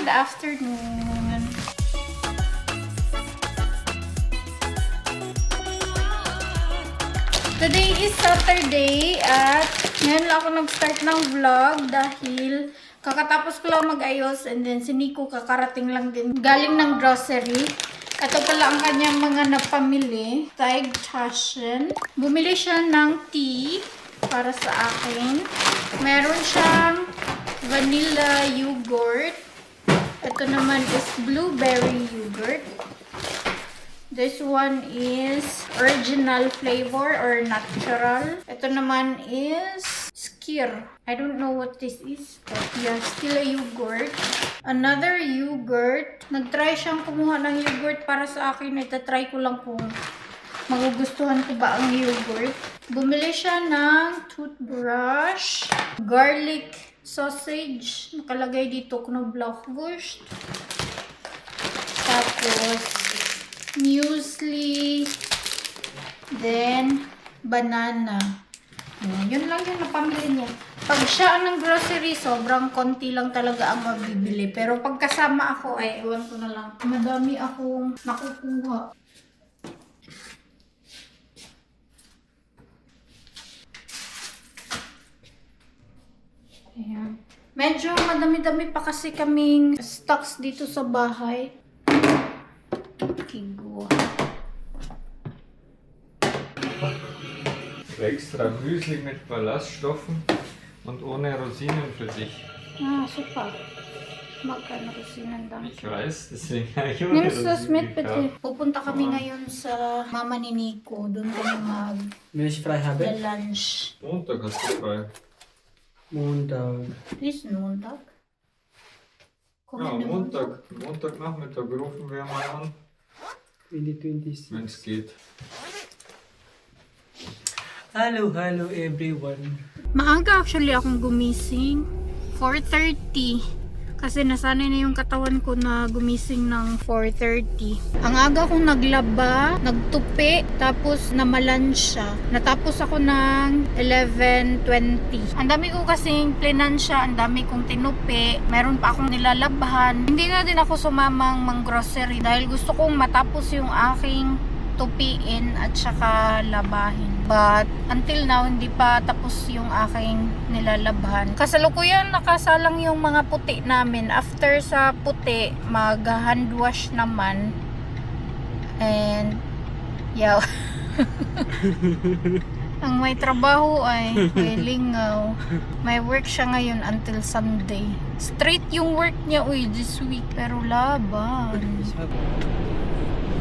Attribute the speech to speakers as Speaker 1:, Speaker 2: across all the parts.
Speaker 1: Good afternoon. Today is Saturday at ngayon lang ako nag-start ng vlog dahil kakatapos ko lang mag-ayos and then si Nico kakarating lang din galing ng grocery. Ito pala ang kanyang mga napamili. Thai Tashin. Bumili siya ng tea para sa akin. Meron siyang vanilla yogurt. Ito naman is blueberry yogurt. This one is original flavor or natural. Ito naman is skyr. I don't know what this is, but yeah, still a yogurt. Another yogurt. Nag-try siyang kumuha ng yogurt para sa akin. Itatry ko lang kung magugustuhan ko ba ang yogurt. Bumili siya ng toothbrush, garlic sausage. Nakalagay dito knoblauchwurst. Tapos muesli, then banana. Yun lang yung napamili niya. Pag siya ang ng grocery, sobrang konti lang talaga ang mabibili. Pero pag kasama ako, ay ewan ko na lang. Madami akong nakukuha. Ayan. Medyo madami-dami pa kasi kaming stocks dito sa bahay.
Speaker 2: Extra Müsli mit Ballaststoffen und ohne Rosinen für dich.
Speaker 1: Ah, super. Magkano rosinan lang.
Speaker 2: Ich weiß, deswegen habe ich ohne
Speaker 1: Nimmst du das mit,
Speaker 2: Rosinen
Speaker 1: bitte?
Speaker 2: gekauft.
Speaker 1: Pupunta kami ngayon sa mama ni Nico. Doon kami
Speaker 3: Wenn ich frei habe?
Speaker 1: lunch.
Speaker 2: Montag hast du frei.
Speaker 3: Montag.
Speaker 1: Ist Montag?
Speaker 2: Ja,
Speaker 1: Kommende
Speaker 2: Montagnachmittag rufen wir mal an,
Speaker 3: 2026.
Speaker 2: wenn es geht.
Speaker 3: Hello everyone.
Speaker 1: Maaga actually akong gumising. 4:30. Kasi nasanay na yung katawan ko na gumising ng 4:30. Ang aga kong naglaba, nagtupi, tapos namalansya. Natapos ako ng 11:20. Ang dami ko kasing plinansya, ang dami kong tinupi. Meron pa akong nilalabhan. Hindi na din ako sumamang mang-grocery dahil gusto kong matapos yung aking tupiin at saka labahin. But until now, hindi pa tapos yung aking nilalabhan. Kasalukuyan nakasalang yung mga puti namin. After sa puti, mag-hand wash naman. And yeah. Ang may trabaho ay may lingaw. May work siya ngayon until Sunday. Straight yung work niya this week. Pero laban.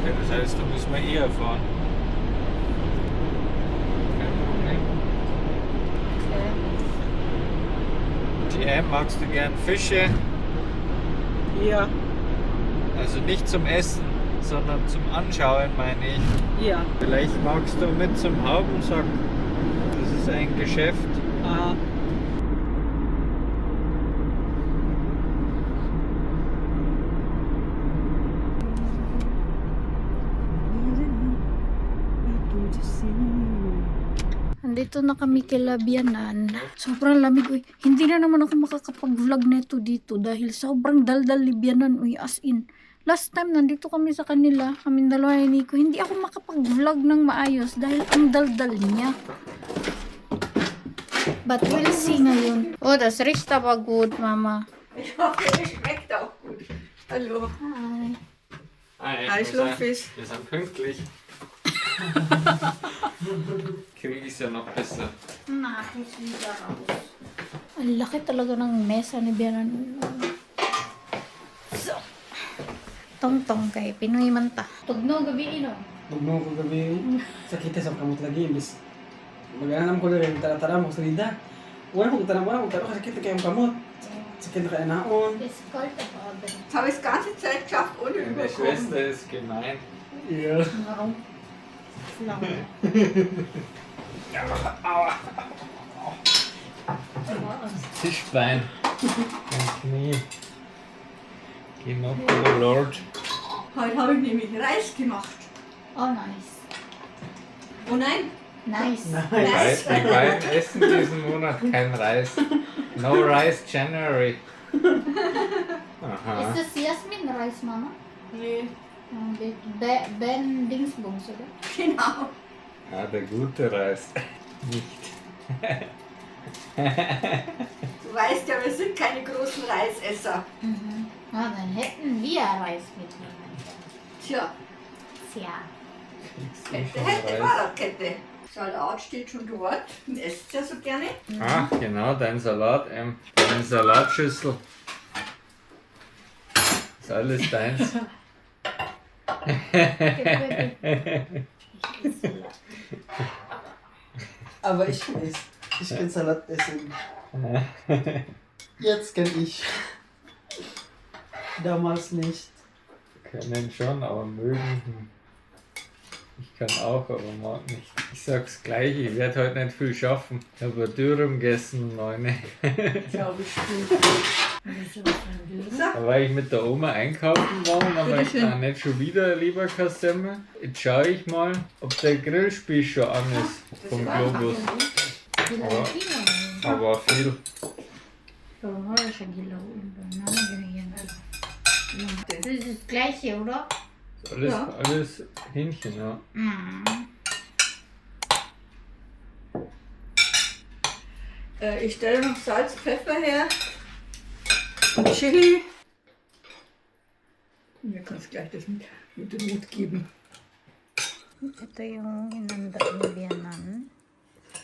Speaker 2: Ja, das heißt, da müssen wir eher fahren. Kein Problem. TM, magst du gern Fische?
Speaker 3: Ja.
Speaker 2: Also nicht zum Essen, sondern zum Anschauen, meine ich.
Speaker 3: Ja.
Speaker 2: Vielleicht magst du mit zum Haubensack. Das ist ein Geschäft.
Speaker 3: Ah.
Speaker 1: Andito na kami kay Labianan. Sobrang lamig, uy. Hindi na naman ako makakapag-vlog neto dito dahil sobrang daldal Labianan, uy. As in, last time nandito kami sa kanila, kaming dalawa ni Nico, hindi ako makapag-vlog ng maayos dahil ang daldal niya. But we'll see ngayon. Oh, das riecht aber gut, Mama.
Speaker 4: Ich hoffe, es schmeckt auch gut. Hallo.
Speaker 1: Hi.
Speaker 4: Hi, Schlumpfisch.
Speaker 2: Wir sind pünktlich. Kriege ich es ja noch besser.
Speaker 1: Nakis wieder raus. Ang laki talaga ng mesa ni Bianan. So. Tong-tong kay Pinoy Manta. Tugno gabi ino.
Speaker 3: Magmo ko gabi. Sakit sa kamot lagi. Imbis. Mag-anam ko rin. Tara-tara mo sa lida. Wala ko tanong. Kasi sakit na kayong kamot. Sakit na kayo naon.
Speaker 1: Es kalt aber.
Speaker 4: Das habe ich die ganze Zeit geschafft, ohne
Speaker 2: Meine
Speaker 4: Überkommen.
Speaker 2: Schwester ist gemein.
Speaker 3: Ja.
Speaker 1: Warum? Lang.
Speaker 2: Tischbein. Mein Knie. Genau, Lord.
Speaker 4: Heute habe ich nämlich Reis gemacht.
Speaker 1: Oh, nice.
Speaker 4: Oh nein,
Speaker 1: Nice.
Speaker 4: Reis.
Speaker 2: Die beiden essen diesen Monat kein Reis. No Rice January. Ah. Aha.
Speaker 1: Ist das Jasmin-Reis, Mama?
Speaker 4: Nee,
Speaker 1: Ben Dingsbums, oder?
Speaker 4: genau.
Speaker 2: Ah, der gute Reis. Nicht.
Speaker 4: Du weißt ja, wir sind keine großen Reisesser.
Speaker 1: Mhm. Na, dann hätten wir Reis mitnehmen können.
Speaker 4: Tja,
Speaker 1: Tja.
Speaker 4: hätte, Fahrradkette. Salat steht schon dort. Den esst ja so gerne.
Speaker 2: Ah, genau, dein Salat, deine Salatschüssel. Ist alles deins.
Speaker 3: Aber ich kann es. Ich kann Salat essen. Jetzt kann ich. Damals nicht.
Speaker 2: Können schon, aber mögen. Ich kann auch, aber mag nicht. Ich sag's gleich, ich werde heute nicht viel schaffen. Ich habe Dürüm gegessen, meine.
Speaker 4: Glaube ich gut.
Speaker 2: Da war ich mit der Oma einkaufen war und aber ich
Speaker 4: Bitteschön.
Speaker 2: nicht schon wieder lieber Kassemme. Jetzt schaue ich mal, ob der Grillspieß schon an ist vom Globus. Aber viel.
Speaker 1: Das ist das gleiche, oder?
Speaker 2: Alles,
Speaker 4: Ja.
Speaker 2: alles Hähnchen, ja.
Speaker 1: Mhm.
Speaker 4: Ich stelle noch Salz, Pfeffer her und Chili. Mir kannst gleich das mit dem Mut geben.
Speaker 1: Ito yung hinanda ni Bianan.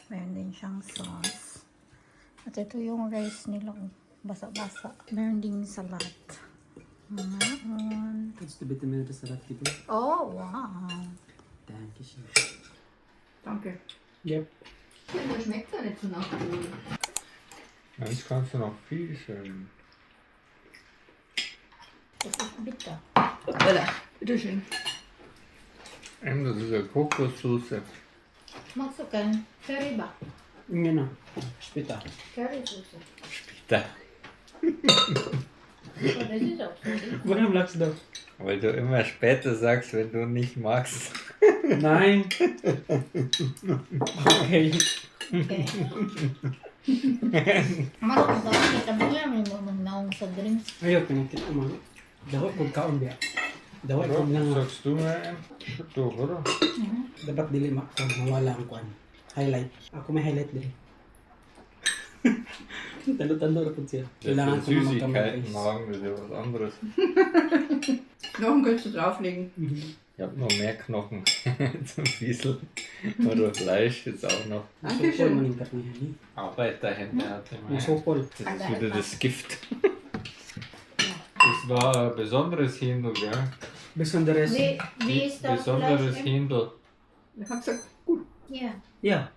Speaker 1: Meron din siyang sauce. At ito yung rice nila. Basa-basa. Meron din salad. Ngayon.
Speaker 3: Kannst du bitte mir das Salat geben?
Speaker 1: Oh, wow.
Speaker 3: Dankeschön.
Speaker 4: Danke.
Speaker 3: Yep.
Speaker 4: Mir schmeckt ja nicht so nach.
Speaker 2: Jetzt kannst du noch viel sagen.
Speaker 1: Das ist bitter.
Speaker 4: Voilà. Bitteschön.
Speaker 2: Das ist eine Kokossoße.
Speaker 1: Magst du kein Curry ba?
Speaker 3: Genau. Später.
Speaker 1: Currysoße.
Speaker 2: Später.
Speaker 1: Oh, das ist auch so.
Speaker 3: Warum lachst du?
Speaker 2: Weil du immer später sagst, wenn du nicht magst.
Speaker 3: Nein. Okay.
Speaker 1: Okay. Mas kung bakit kita mo yan, may naong sa drinks.
Speaker 3: Ayaw ka natin umano. Dapat kung kaon biya. Dapat kung lang.
Speaker 2: Sagst du mir ein? Doch, oder?
Speaker 3: Dapat dili mawala ang kuan. Highlight. Ako may highlight dili. Talo-talo na po siya.
Speaker 2: Das
Speaker 3: Kailangan
Speaker 2: ist
Speaker 3: ko naman
Speaker 2: Süßigkeiten
Speaker 3: kamay.
Speaker 2: magen, das ist ja was anderes.
Speaker 4: Knochen kannst du drauflegen.
Speaker 2: Ich habe noch mehr Knochen zum Fieseln. Oder Fleisch jetzt auch noch.
Speaker 3: Sopol man yung karnihan.
Speaker 2: Arbeiterhände hatte
Speaker 3: Yung
Speaker 2: man.
Speaker 3: sopol.
Speaker 2: Das ist wieder das Gift. Das war ein besonderes Händel, gell?
Speaker 3: Besonderes.
Speaker 1: Wie ist das
Speaker 2: Besonderes
Speaker 1: Fleisch?
Speaker 2: Händel.
Speaker 4: Ich hab gesagt, gut.
Speaker 1: Ja,
Speaker 3: Ja.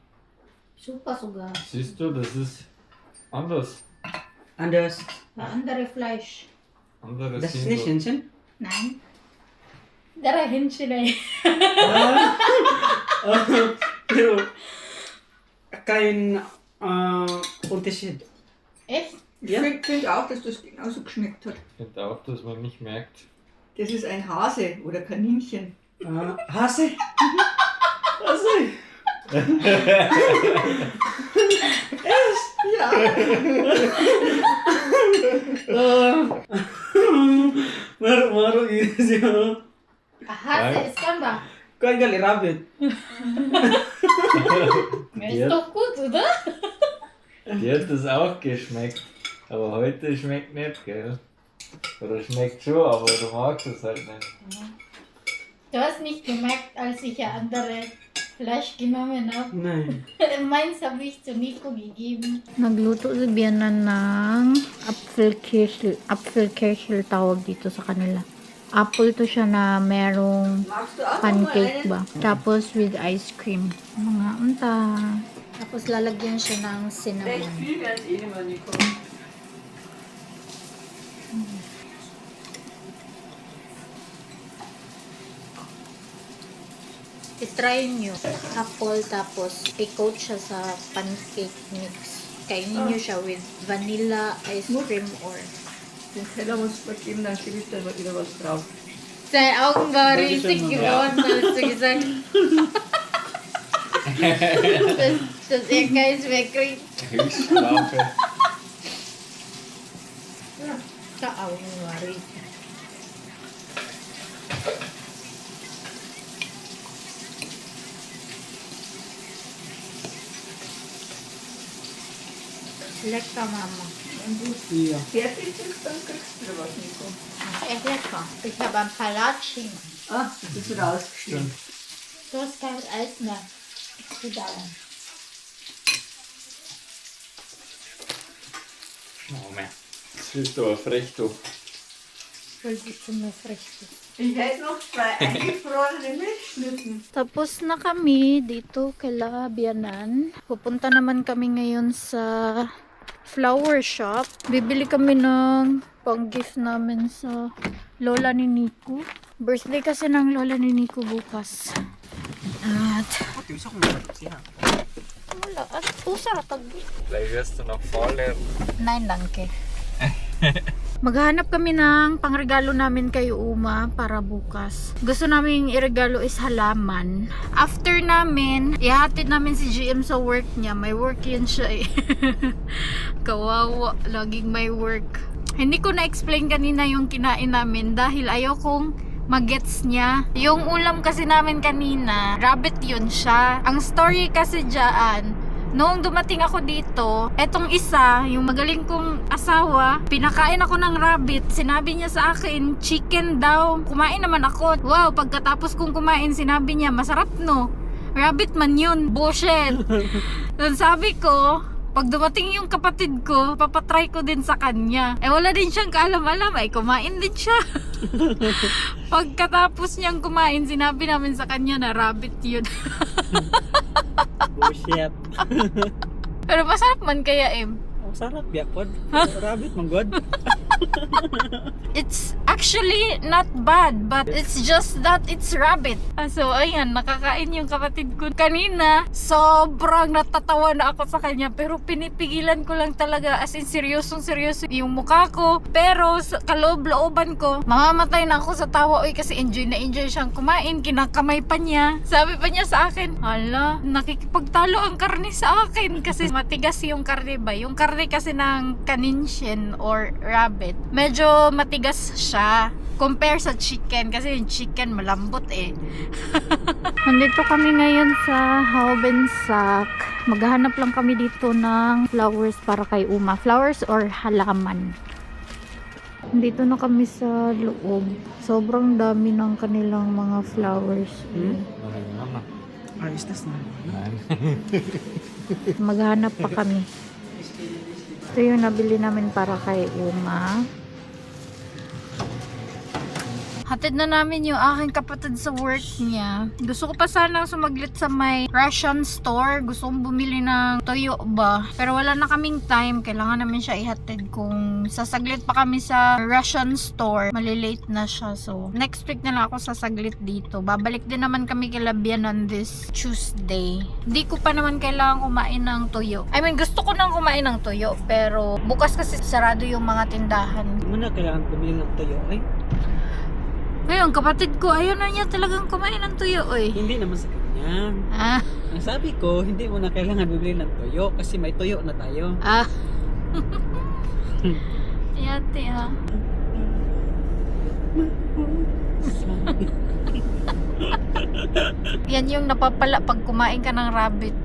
Speaker 1: super sogar.
Speaker 2: Siehst du, das ist anders.
Speaker 3: Anders.
Speaker 1: Ein anderes Fleisch.
Speaker 2: Anderes
Speaker 3: Das ist nicht
Speaker 2: Händel.
Speaker 3: Hähnchen?
Speaker 1: Nein. Dara Hähnchen eh.
Speaker 3: Pero kein Unterschied.
Speaker 1: Echt?
Speaker 4: Ich
Speaker 3: Ja.
Speaker 4: finde auch, dass das genauso geschmeckt hat.
Speaker 2: Ich finde auch, dass man nicht merkt.
Speaker 4: Das ist ein Hase oder Kaninchen.
Speaker 3: Hase? Hase?
Speaker 4: Ja.
Speaker 3: Maro siya.
Speaker 1: Aha, ist kan ba?
Speaker 3: Kuan gali rabbit.
Speaker 1: Ist doch gut, oder?
Speaker 2: Die hat das auch geschmeckt. Aber heute schmeckt nicht, gell? Oder schmeckt schon, aber du magst es halt nicht.
Speaker 1: Du hast nicht gemerkt, als ich ja andere Fleisch genommen habe.
Speaker 3: Nein.
Speaker 1: Meins habe ich zu Nico gegeben. Nagluto si Bianan ng apfelkirschel tawag dito sa kanila. Apple to siya na merong
Speaker 4: Magst du auch noch mal
Speaker 1: pancake
Speaker 4: einen?
Speaker 1: ba? Tapos with ice cream. Mga unta. Tapos lalagyan siya ng
Speaker 4: Recht
Speaker 1: cinnamon.
Speaker 4: viel werden es eh nicht mehr, Nico.
Speaker 1: I-try nyo. Apple tapos i-coat siya sa pancake mix. Kainin nyo siya with vanilla ice cream or...
Speaker 4: Den Teller muss man geben, dann steht da wieder was drauf.
Speaker 1: Seine Augen waren riesig geworden, als du gesagt dass er keins mehr kriegt.
Speaker 2: Höchststrafe.
Speaker 1: Taaw ng wari. Lecker, Mama.
Speaker 3: Ja.
Speaker 4: Fertig ist, dann kriegst du was, Nico.
Speaker 1: Das ist echt lecker. Ich habe ein Palatschin.
Speaker 4: Ah, das ist rausgeschnitten.
Speaker 1: Du hast kein Eis mehr. Gedauert.
Speaker 2: Oh man. Das ist doch frech, du.
Speaker 4: Ich hätte noch 2 eingefrorene Milchschnitten.
Speaker 1: Tapos na kami dito kala Bianan. Pupunta naman kami ngayon sa flower shop. Bibili kami ng pang-gift namin sa lola ni Nico. Birthday kasi ng lola ni Nico bukas. At wala. At usara tag.
Speaker 2: Vielleicht wirst du noch voller.
Speaker 1: Nein, danke. Maghahanap kami ng pangregalo namin kay Uma para bukas. Gusto namin iregalo is halaman. After namin, ihatid namin si GM sa work niya. May work yun siya eh. Kawawa, laging may work. Hindi ko na-explain kanina yung kinain namin dahil ayaw kong magets niya. Yung ulam kasi namin kanina, rabbit yun siya. Ang story kasi dyan, noong dumating ako dito, etong isa, yung magaling kong asawa, pinakain ako ng rabbit. Sinabi niya sa akin, chicken daw. Kumain naman ako. Wow, pagkatapos kong kumain, sinabi niya, masarap no? Rabbit man yun. Bullshit. Then sabi ko, pag dumating yung kapatid ko, papatry ko din sa kanya. Eh wala din siyang kaalam-alam, ay kumain din siya. Pagkatapos niyang kumain, sinabi namin sa kanya na rabbit yun.
Speaker 3: Bullshit.
Speaker 1: Pero masarap man kaya em.
Speaker 3: Ang sarap, yakod. Rabbit, manggod.
Speaker 1: It's actually not bad, but it's just that it's rabbit. So ayan, nakakain yung kapatid ko. Kanina, sobrang natatawa na ako sa kanya, pero pinipigilan ko lang talaga, as in seryosong seryoso yung mukha ko. Pero sa kaloob-looban ko, mamamatay na ako sa tawa. Uy, kasi enjoy na enjoy siyang kumain, kinakamay pa niya. Sabi pa niya sa akin, hala, nakikipagtalo ang karne sa akin kasi matigas yung karne ba? Yung karne kasi ng kaninshin or rabbit, medyo matigas siya compare sa chicken kasi yung chicken malambot eh. Nandito kami ngayon sa Haubensack. Maghahanap lang kami dito ng flowers para kay Uma. Flowers or halaman. Dito na kami sa loob. Sobrang dami ng kanilang mga flowers.
Speaker 3: Ayos na.
Speaker 2: Nein.
Speaker 1: Maghanap pa kami. Ito yung nabili namin para kay Uma. Hatid na namin yung aking kapatid sa work niya. Gusto ko pa sanang sumaglit sa may Russian store. Gusto kong bumili ng toyo ba. Pero wala na kaming time. Kailangan namin siya ihatid. Kung sasaglit pa kami sa Russian store, malilate na siya. So, next week na lang ako sasaglit dito. Babalik din naman kami kila Bianan this Tuesday. Hindi ko pa naman kailangan kumain ng toyo. I mean, gusto ko nang kumain ng toyo. Pero bukas kasi sarado yung mga tindahan.
Speaker 3: Muna kailangan bumili ng toyo. Ay,
Speaker 1: Ngayon, kapatid ko, ayaw na niya talagang kumain ng tuyo, oy.
Speaker 3: hindi naman sa kanya.
Speaker 1: Ah,
Speaker 3: Ang sabi ko, hindi mo na kailangan bumili ng toyo kasi may toyo na tayo.
Speaker 1: ah. Yate, ah. Yan yung napapala pag kumain ka ng rabbit.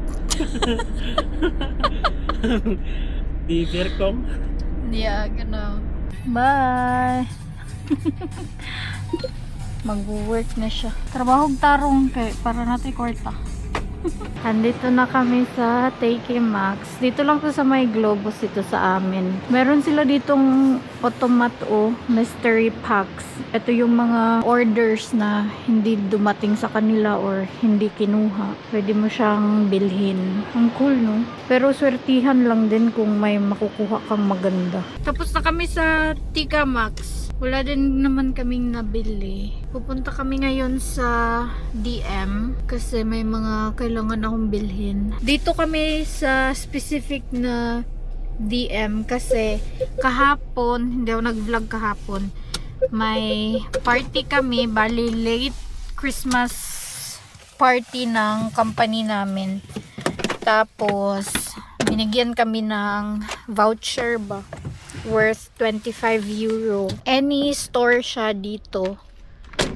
Speaker 3: Di Vercom.
Speaker 1: Yeah, gano'n. Bye! Mag-work na siya. Trabahong tarong kay para natin kwarta. Andito na kami sa Take Max. Dito lang to sa may Globus dito sa amin. Meron sila ditong automato mystery packs. Ito yung mga orders na hindi dumating sa kanila or hindi kinuha. Pwede mo siyang bilhin. Ang cool, no? Pero swertihan lang din kung may makukuha kang maganda. Tapos na kami sa TK Max. Wala din naman kaming nabili. Pupunta kami ngayon sa DM kasi may mga kailangan akong bilhin. Dito kami sa specific na DM kasi kahapon, hindi ako nag-vlog kahapon, may party kami, bali late Christmas party ng company namin. Tapos binigyan kami ng voucher ba? worth 25 euro. Any store siya dito.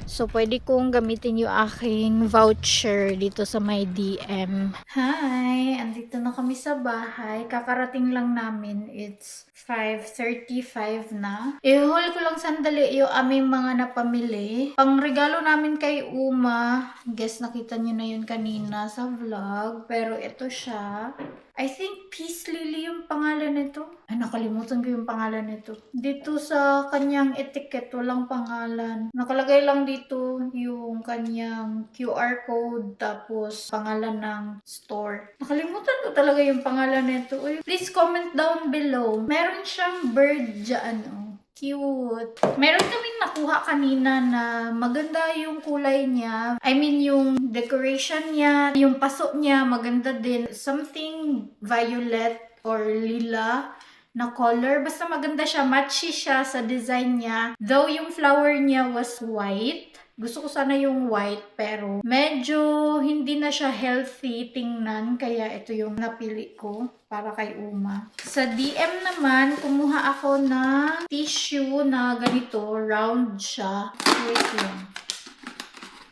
Speaker 1: So, pwede kong gamitin yung aking voucher dito sa my DM. Hi! Andito na kami sa bahay. Kakarating lang namin. It's 5:35 na. I-haul ko lang sandali yung aming mga napamili. Pang regalo namin kay Uma. Guess nakita nyo na yun kanina sa vlog. Pero ito siya. I think Peace Lily yung pangalan nito. Ay, nakalimutan ko yung pangalan nito. Dito sa kanyang etiquette, walang pangalan. Nakalagay lang dito yung kanyang QR code, tapos pangalan ng store. Nakalimutan ko talaga yung pangalan nito. Uy, please comment down below. Meron siyang bird dyan, oh. Cute. Meron kaming nakuha kanina na maganda yung kulay niya. I mean, yung decoration niya, yung paso niya, maganda din. Something violet or lila na color. Basta maganda siya. Matchy siya sa design niya. Though yung flower niya was white. Gusto ko sana yung white, pero medyo hindi na siya healthy tingnan. Kaya ito yung napili ko para kay Uma. Sa DM naman, kumuha ako ng tissue na ganito. Round siya. Wait lang.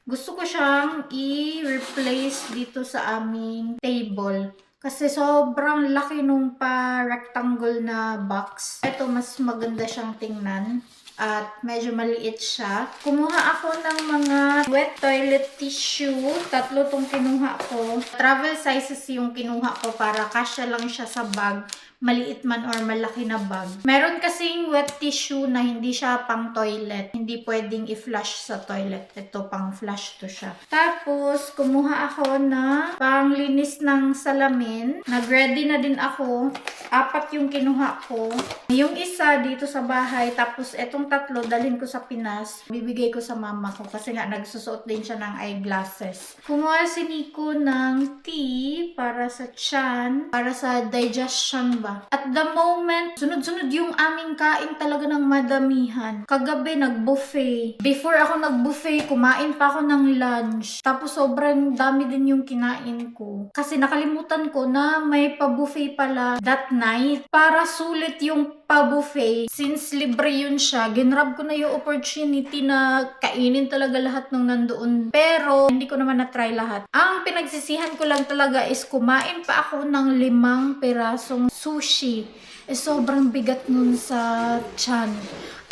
Speaker 1: Gusto ko siyang i-replace dito sa aming table. Kasi sobrang laki nung pa-rectangle na box. Ito, mas maganda siyang tingnan. At medyo maliit siya. Kumuha ako ng mga wet toilet tissue. 3 tong kinuha ko. Travel sizes yung kinuha ko para kasya lang siya sa bag. Maliit man or malaki na bag. Meron kasing wet tissue na hindi siya pang toilet. Hindi pwedeng i-flush sa toilet. Ito, pang flush to siya. Tapos, kumuha ako na panglinis ng salamin. Nag-ready na din ako. 4 yung kinuha ko. Yung isa dito sa bahay. Tapos, etong 3, dalhin ko sa Pinas. Bibigay ko sa mama ko. Kasi nga, nagsusuot din siya ng eyeglasses. Kumuha si Nico ng tea para sa tiyan. Para sa digestion ba. At the moment, sunod-sunod yung aming kain talaga ng madamihan. Kagabi, nag-buffet. Before ako nag-buffet, kumain pa ako ng lunch. Tapos sobrang dami din yung kinain ko. Kasi nakalimutan ko na may pa-buffet pala that night. Para sulit yung pa-buffet, since libre yun siya, ginrab ko na yung opportunity na kainin talaga lahat ng nandoon. Pero, hindi ko naman na-try lahat. Ang pinagsisihan ko lang talaga is kumain pa ako ng 5 pirasong sushi. Sobrang bigat nun sa tiyan.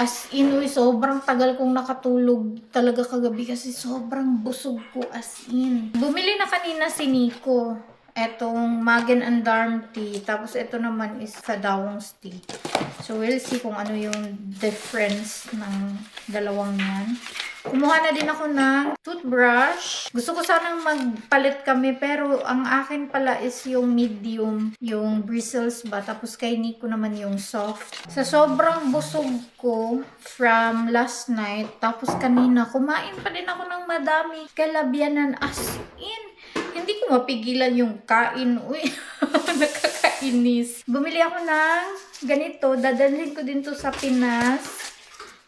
Speaker 1: As in, sobrang tagal kong nakatulog talaga kagabi kasi sobrang busog ko as in. Bumili na kanina si Nico. Etong Magen and Darm tea. Tapos ito naman is Fadawong's tea. So we'll see kung ano yung difference ng dalawang yan. Kumuha na din ako ng toothbrush. Gusto ko sanang magpalit kami pero ang akin pala is yung medium, yung bristles ba. Tapos kay Nico naman yung soft. Sa sobrang busog ko from last night, tapos kanina, kumain pa din ako ng madami. Kalabyanan as in. Hindi ko mapigilan yung kain. Uy, nakakainis. Bumili ako ng ganito. Dadalhin ko din to sa Pinas.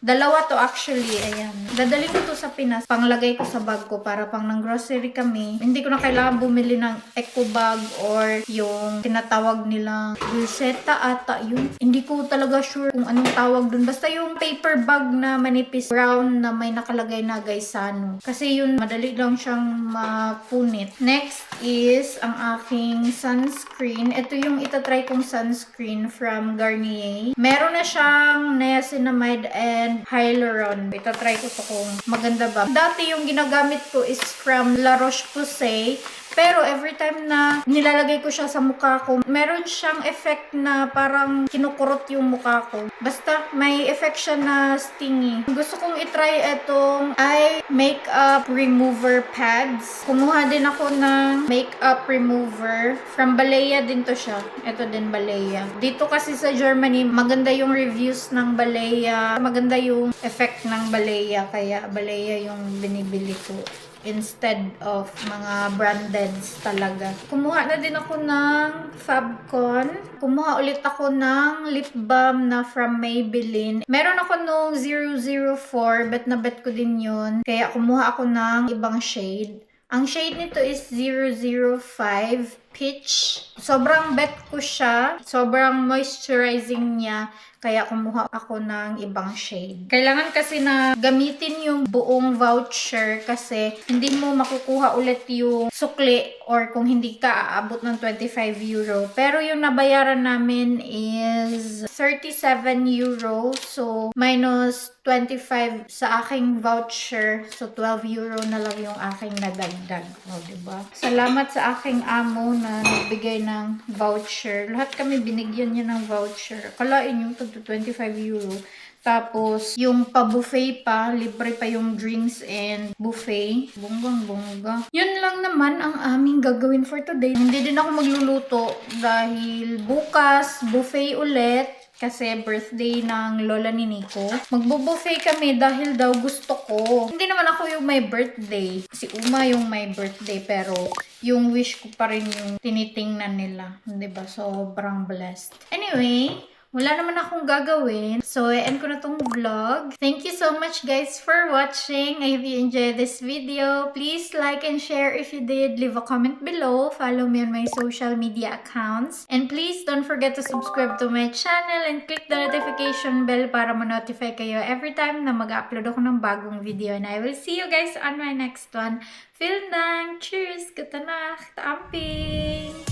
Speaker 1: 2 to actually, ayan. Dadalhin ko to sa Pinas, panglagay ko sa bag ko para pang nang grocery kami. Hindi ko na kailangan bumili ng eco bag or yung tinatawag nilang Lucetta ata yun. Hindi ko talaga sure kung anong tawag dun. Basta yung paper bag na manipis brown na may nakalagay na Gaisano. Kasi yun, madali lang siyang mapunit. Next is ang aking sunscreen. Ito yung itatry kong sunscreen from Garnier. Meron na siyang niacinamide and hyaluron. Itatry ko to kung maganda ba. Dati yung ginagamit ko is from La Roche-Posay. Pero every time na nilalagay ko siya sa mukha ko, meron siyang effect na parang kinukurot yung mukha ko. Basta may effect siya na stingy. Gusto kong itry itong eye makeup remover pads. Kumuha din ako ng makeup remover. From Balea din to siya. Ito din Balea. Dito kasi sa Germany, maganda yung reviews ng Balea. Maganda yung effect ng Balea. Kaya Balea yung binibili ko instead of mga brandeds talaga. Kumuha na din ako ng Fabcon. Kumuha ulit ako ng lip balm na from Maybelline. Meron ako nung 004, bet na bet ko din yun. Kaya kumuha ako ng ibang shade. Ang shade nito is 005. Peach. Sobrang bet ko siya. Sobrang moisturizing niya. Kaya kumuha ako ng ibang shade. Kailangan kasi na gamitin yung buong voucher kasi hindi mo makukuha ulit yung sukli or kung hindi ka aabot ng 25 euro. Pero yung nabayaran namin is 37 euro. So, minus 25 sa aking voucher. So, 12 euro na lang yung aking nadagdag. O, diba? Salamat sa aking amo na nagbigay ng voucher. Lahat kami binigyan niya ng voucher. Kalain yung to 25 euro. Tapos, yung pa-buffet pa, libre pa yung drinks and buffet. Bonggang-bongga. Yun lang naman ang aming gagawin for today. Hindi din ako magluluto dahil bukas, buffet ulit. Kasi birthday ng lola ni Nico. Magbo-buffet kami dahil daw gusto ko. Hindi naman ako yung may birthday. Si Uma yung may birthday. Pero yung wish ko pa rin yung tinitingnan nila. Diba? Sobrang blessed. Anyway, wala naman akong gagawin. So, end ko na tong vlog. Thank you so much guys for watching. I hope you enjoyed this video. Please like and share if you did. Leave a comment below. Follow me on my social media accounts. And please don't forget to subscribe to my channel and click the notification bell para ma-notify kayo every time na mag-upload ako ng bagong video. And I will see you guys on my next one. Vielen Dank. Tschüss. Gute Nacht. Amping.